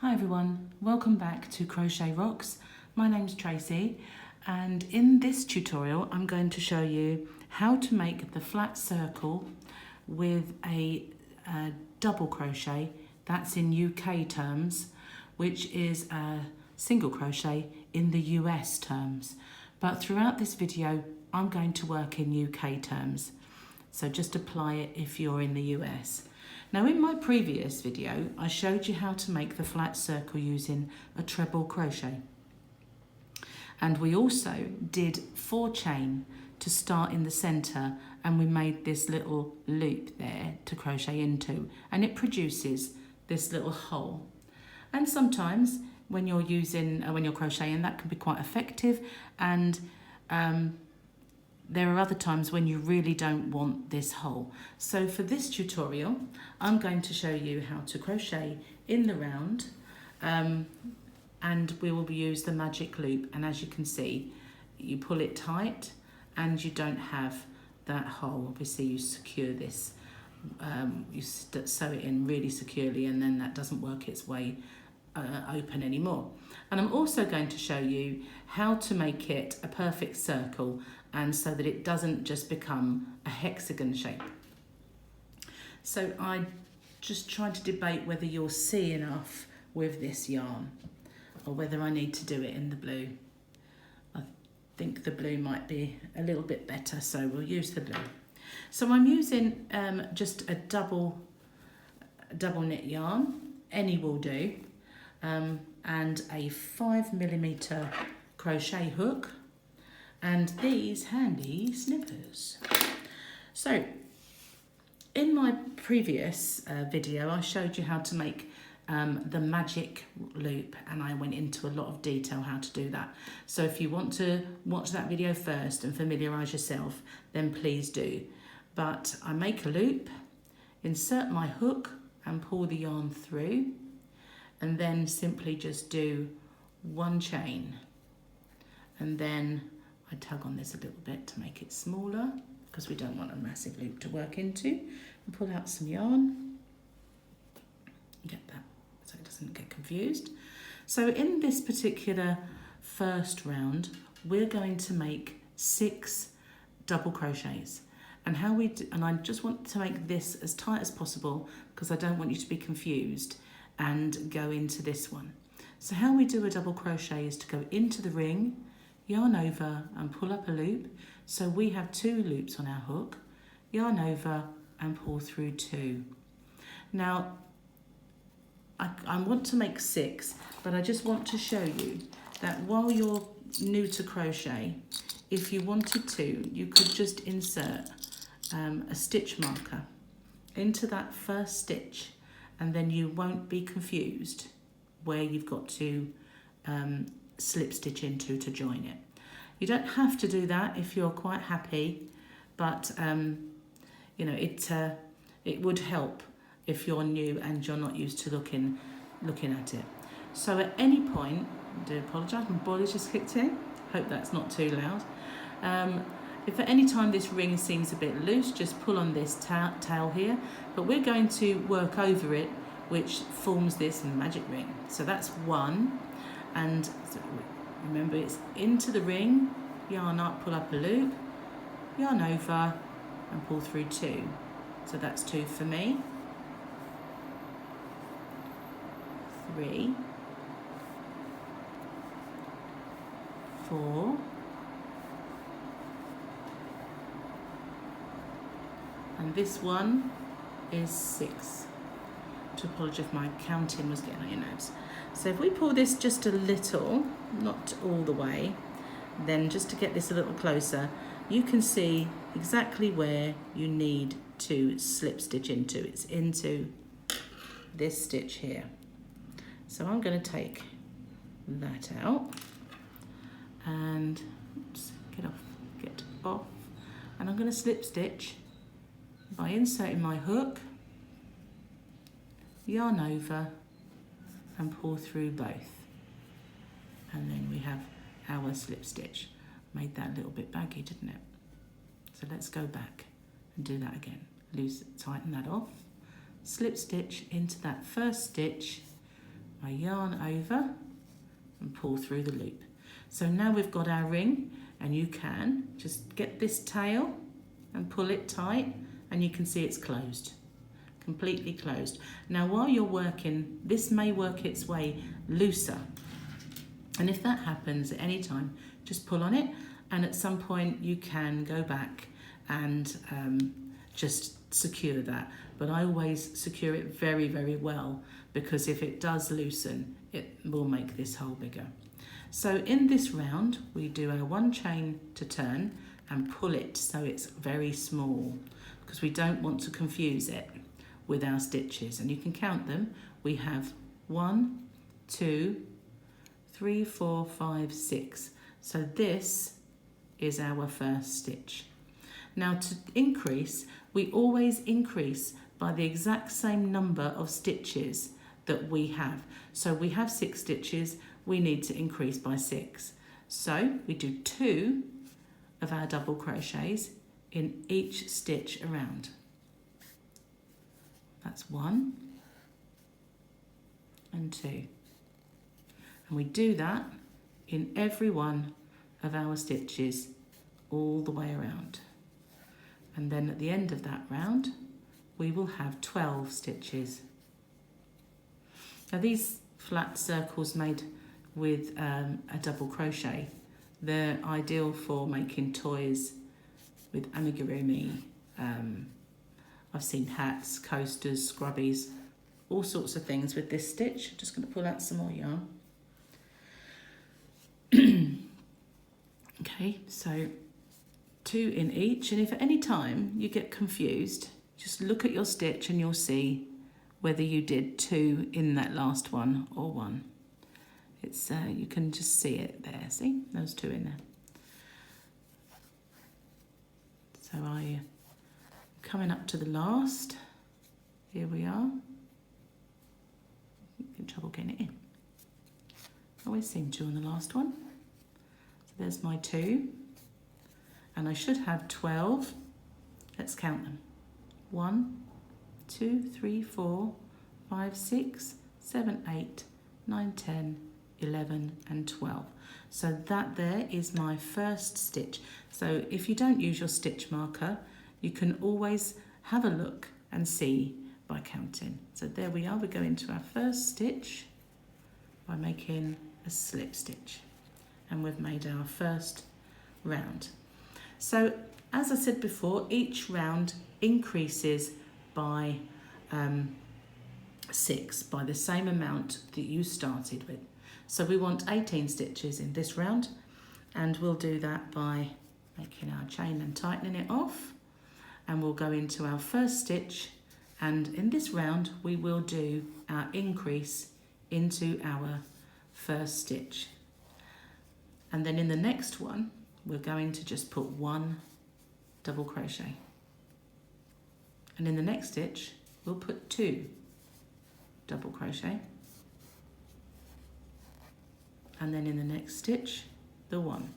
Hi everyone, welcome back to Crochet Rocks. My name's Tracy and in this tutorial I'm going to show you how to make the flat circle with a double crochet, that's in UK terms, which is a single crochet in the US terms. But throughout this video I'm going to work in UK terms, so just apply it if you're in the US. Now in my previous video, I showed you how to make the flat circle using a treble crochet. And we also did 4 chain to start in the center, and we made this little loop there to crochet into, and it produces this little hole. And sometimes when you're crocheting, that can be quite effective, and there are other times when you really don't want this hole. So for this tutorial, I'm going to show you how to crochet in the round, and we will use the magic loop. And as you can see, you pull it tight and you don't have that hole. Obviously you secure this, you sew it in really securely, and then that doesn't work its way open anymore. And I'm also going to show you how to make it a perfect circle, and so that it doesn't just become a hexagon shape. So I just tried to debate whether you'll see enough with this yarn or whether I need to do it in the blue. I think the blue might be a little bit better, so we'll use the blue. So I'm using just a double knit yarn, any will do, and a 5mm crochet hook, and these handy snippers. So in my previous video I showed you how to make the magic loop, and I went into a lot of detail how to do that. So if you want to watch that video first and familiarise yourself, then please do. But I make a loop, insert my hook and pull the yarn through, and then simply just do 1 chain, and then I tug on this a little bit to make it smaller because we don't want a massive loop to work into, and pull out some yarn. Get that so it doesn't get confused. So in this particular first round, we're going to make 6 double crochets. And I just want to make this as tight as possible because I don't want you to be confused and go into this one. So how we do a double crochet is to go into the ring, yarn over and pull up a loop. So we have 2 loops on our hook, yarn over and pull through 2. Now I want to make 6, but I just want to show you that while you're new to crochet, if you wanted to, you could just insert a stitch marker into that first stitch, and then you won't be confused where you've got to slip stitch into to join it. You don't have to do that if you're quite happy, but you know, it would help if you're new and you're not used to looking at it. So at any point, I do apologise, my boiler's just kicked in, hope that's not too loud. If at any time this ring seems a bit loose, just pull on this tail here, but we're going to work over it, which forms this magic ring. So that's 1, and so remember it's into the ring, yarn up, pull up a loop, yarn over and pull through 2. So that's 2 for me. 3, 4, and this one is 6. To apologise if my counting was getting on your nerves. So if we pull this just a little, not all the way, then just to get this a little closer, you can see exactly where you need to slip stitch into. It's into this stitch here. So I'm going to take that out and oops, get off, and I'm going to slip stitch by inserting my hook, yarn over and pull through both, and then we have our slip stitch. Made that a little bit baggy, didn't it? So let's go back and do that again. Tighten that off, slip stitch into that first stitch, my yarn over and pull through the loop. So now we've got our ring, and you can just get this tail and pull it tight, and you can see it's closed, completely closed. Now while you're working, this may work its way looser, and if that happens at any time, just pull on it, and at some point you can go back and just secure that. But I always secure it very, very well, because if it does loosen, it will make this hole bigger. So in this round, we do our 1 chain to turn and pull it so it's very small, because we don't want to confuse it with our stitches. And you can count them. We have 1, 2, 3, 4, 5, 6. So this is our first stitch. Now to increase, we always increase by the exact same number of stitches that we have. So we have 6 stitches, we need to increase by 6. So we do 2 of our double crochets in each stitch around. That's 1 and 2. And we do that in every one of our stitches all the way around. And then at the end of that round, we will have 12 stitches. Now these flat circles made with a double crochet, they're ideal for making toys with amigurumi. I've seen hats, coasters, scrubbies, all sorts of things with this stitch. I'm just going to pull out some more yarn. Okay, so 2 in each, and if at any time you get confused, just look at your stitch and you'll see whether you did 2 in that last one or 1. It's you can just see it there, see? Those 2 in there. So I'm coming up to the last. Here we are. In trouble getting it in. Always seem to on the last one. So there's my 2. And I should have 12. Let's count them. 1, 2, 3, 4, 5, 6, 7, 8, 9, 10, 11 and 12. So that there is my first stitch. So if you don't use your stitch marker, you can always have a look and see by counting. So there we are, we go into our first stitch by making a slip stitch, and we've made our first round. So as I said before, each round increases by 6, by the same amount that you started with. So we want 18 stitches in this round, and we'll do that by making our chain and tightening it off, and we'll go into our first stitch, and in this round we will do our increase into our first stitch. And then in the next one we're going to just put 1 double crochet, and in the next stitch we'll put 2 double crochet, and then in the next stitch the 1,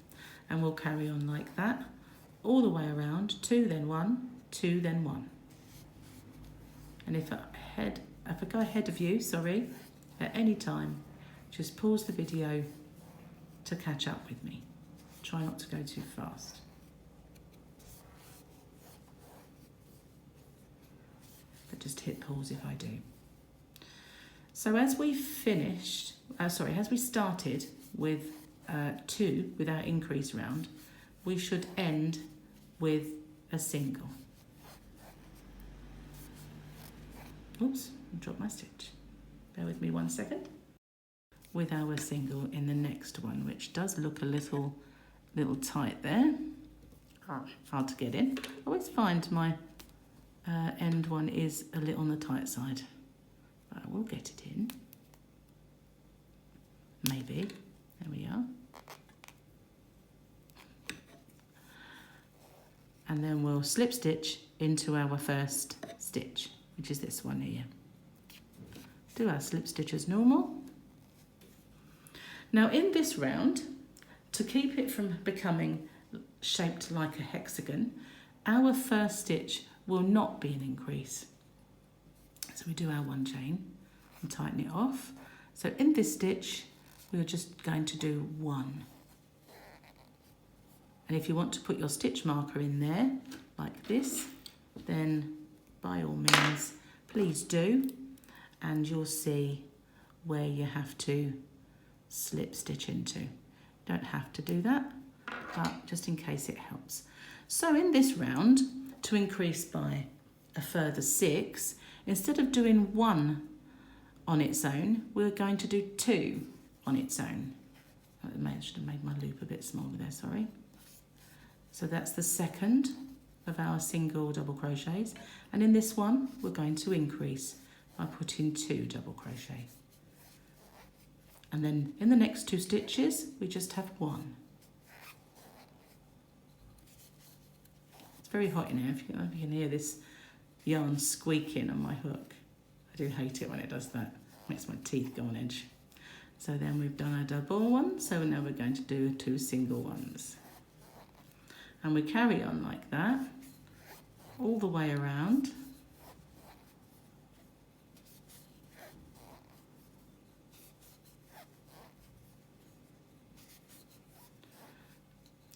and we'll carry on like that all the way around. 2 then 1, 2 then 1. And if I go ahead of you, sorry, at any time, just pause the video to catch up with me. Try not to go too fast. But just hit pause if I do. So as we finished, as we started with 2 with our increase round, we should end with a single. Oops, I dropped my stitch. Bear with me 1 second. With our single in the next one, which does look a little tight there. Hard to get in. I always find my end one is a little on the tight side. But I will get it in. Maybe. There we are. And then we'll slip stitch into our first stitch, which is this one here. Do our slip stitch as normal. Now in this round, to keep it from becoming shaped like a hexagon, our first stitch will not be an increase. So we do our 1 chain and tighten it off, So in this stitch, we're just going to do 1. And if you want to put your stitch marker in there, like this, then by all means, please do. And you'll see where you have to slip stitch into. Don't have to do that, but just in case it helps. So in this round, to increase by a further 6, instead of doing 1 on its own, we're going to do 2 on its own. I should have made my loop a bit smaller there, sorry. So that's the second of our single double crochets. And in this one, we're going to increase by putting 2 double crochet. And then in the next 2 stitches, we just have 1. It's very hot in here. If you can hear this yarn squeaking on my hook. I do hate it when it does that. Makes my teeth go on edge. So then we've done our double one. So now we're going to do 2 single ones. And we carry on like that all the way around.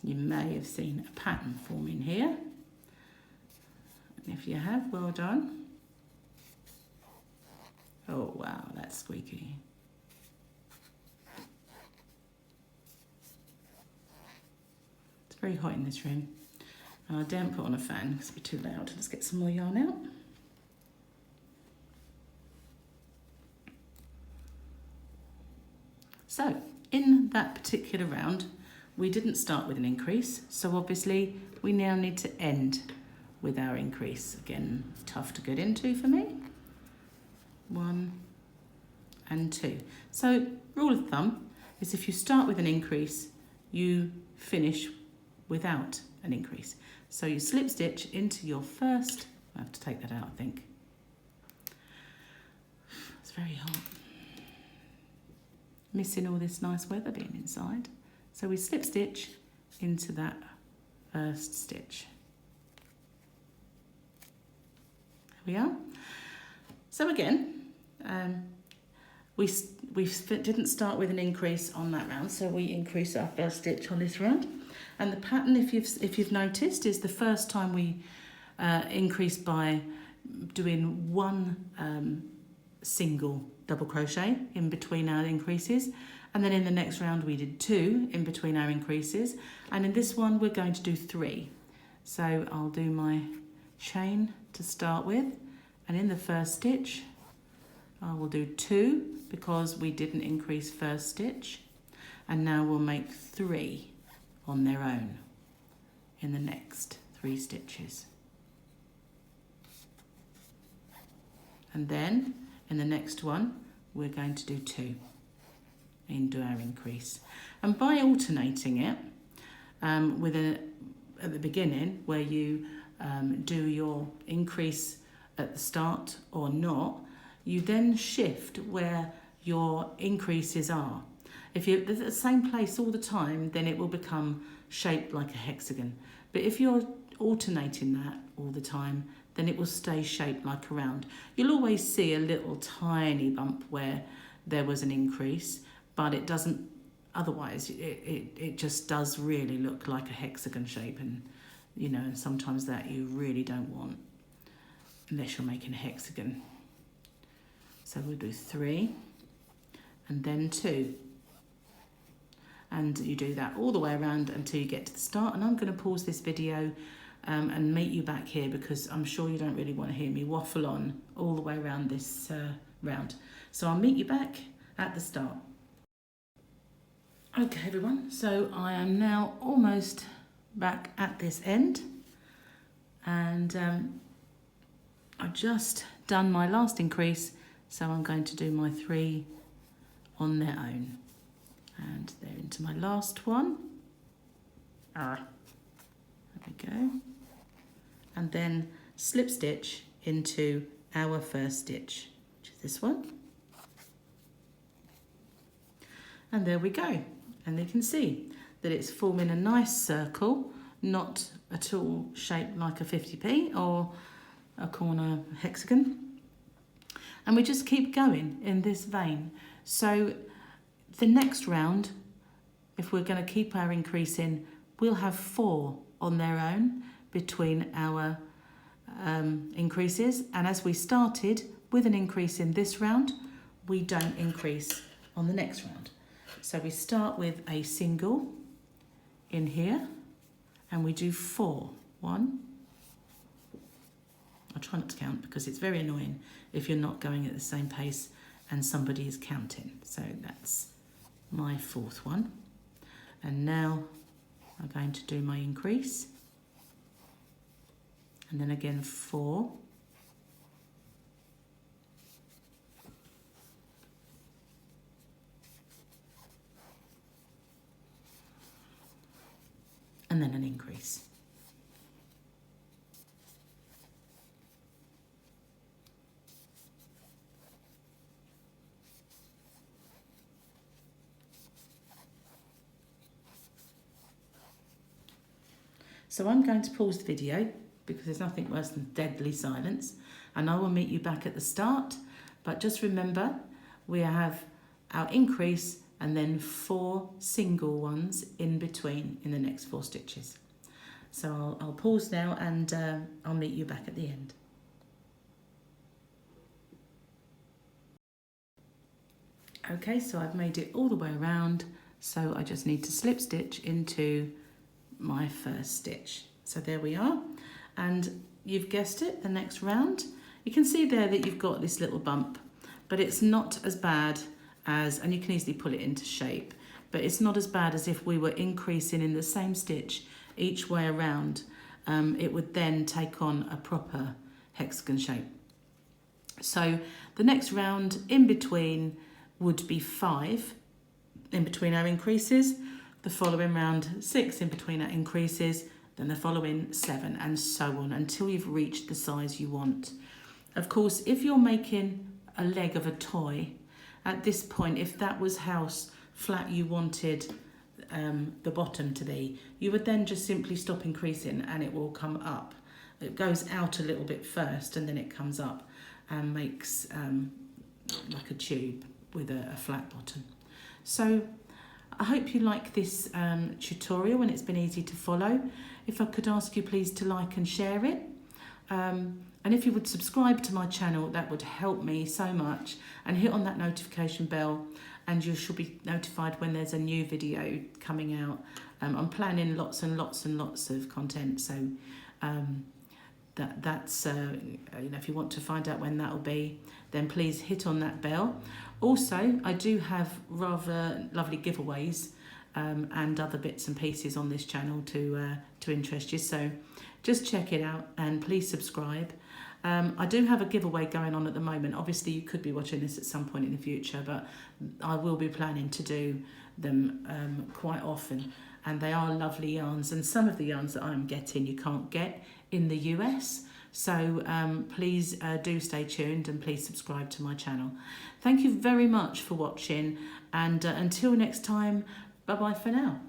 You may have seen a pattern forming here. And if you have, well done. Oh wow, that's squeaky. It's very hot in this room. I daren't put on a fan because it'll be too loud. Let's get some more yarn out. So, in that particular round, we didn't start with an increase, so obviously we now need to end with our increase. Again, tough to get into for me. 1 and 2. So, rule of thumb is if you start with an increase, you finish without an increase. So you slip stitch into your first, I have to take that out I think. It's very hot. Missing all this nice weather being inside. So we slip stitch into that first stitch. There we are. So again, we didn't start with an increase on that round, so we increase our first stitch on this round. And the pattern, if you've noticed, is the first time we increase by doing 1 single double crochet in between our increases, and then in the next round we did 2 in between our increases, and in this one we're going to do 3. So I'll do my chain to start with, and in the first stitch I will do 2 because we didn't increase first stitch, and now we'll make 3 on their own in the next 3 stitches. And then in the next one we're going to do 2 into our increase. And by alternating it at the beginning where you do your increase at the start or not, you then shift where your increases are. If you're at the same place all the time, then it will become shaped like a hexagon. But if you're alternating that all the time, then it will stay shaped like a round. You'll always see a little tiny bump where there was an increase, but it doesn't, otherwise it just does really look like a hexagon shape, and you know, sometimes that you really don't want unless you're making a hexagon. So we'll do 3 and then 2. And you do that all the way around until you get to the start. And I'm going to pause this video and meet you back here because I'm sure you don't really want to hear me waffle on all the way around this round. So I'll meet you back at the start. Okay everyone, so I am now almost back at this end, and I've just done my last increase, so I'm going to do my 3 on their own. And they're into my last one. There we go. And then slip stitch into our first stitch, which is this one. And there we go. And you can see that it's forming a nice circle, not at all shaped like a 50p or a corner hexagon. And we just keep going in this vein. So the next round, if we're going to keep our increase in, we'll have 4 on their own between our increases. And as we started with an increase in this round, we don't increase on the next round. So we start with a single in here and we do 4. 1. I'll try not to count because it's very annoying if you're not going at the same pace and somebody is counting. So that's my 4th one. And now I'm going to do my increase. And then again 4. And then an increase. So I'm going to pause the video because there's nothing worse than deadly silence, and I will meet you back at the start. But just remember, we have our increase and then 4 single ones in between in the next 4 stitches. So I'll pause now and I'll meet you back at the end. Okay, so I've made it all the way around, so I just need to slip stitch into my first stitch. So there we are, and you've guessed it, the next round. You can see there that you've got this little bump, but it's not as bad as, and you can easily pull it into shape, but it's not as bad as if we were increasing in the same stitch each way around. It would then take on a proper hexagon shape. So the next round in between would be 5 in between our increases, the following round 6 in between our increases, then the following 7, and so on until you've reached the size you want. Of course, if you're making a leg of a toy, at this point, if that was how flat you wanted the bottom to be, you would then just simply stop increasing and it will come up. It goes out a little bit first and then it comes up and makes like a tube with a flat bottom. So I hope you like this tutorial and it's been easy to follow. If I could ask you please to like and share it. And if you would subscribe to my channel, that would help me so much. And hit on that notification bell and you should be notified when there's a new video coming out. I'm planning lots and lots and lots of content, so that's you know, if you want to find out when that will be, then please hit on that bell. Also, I do have rather lovely giveaways and other bits and pieces on this channel to interest you, so just check it out and please subscribe. I do have a giveaway going on at the moment. Obviously you could be watching this at some point in the future, but I will be planning to do them quite often, and they are lovely yarns, and some of the yarns that I'm getting you can't get in the US, so please do stay tuned and please subscribe to my channel. Thank you very much for watching, and until next time, bye bye for now.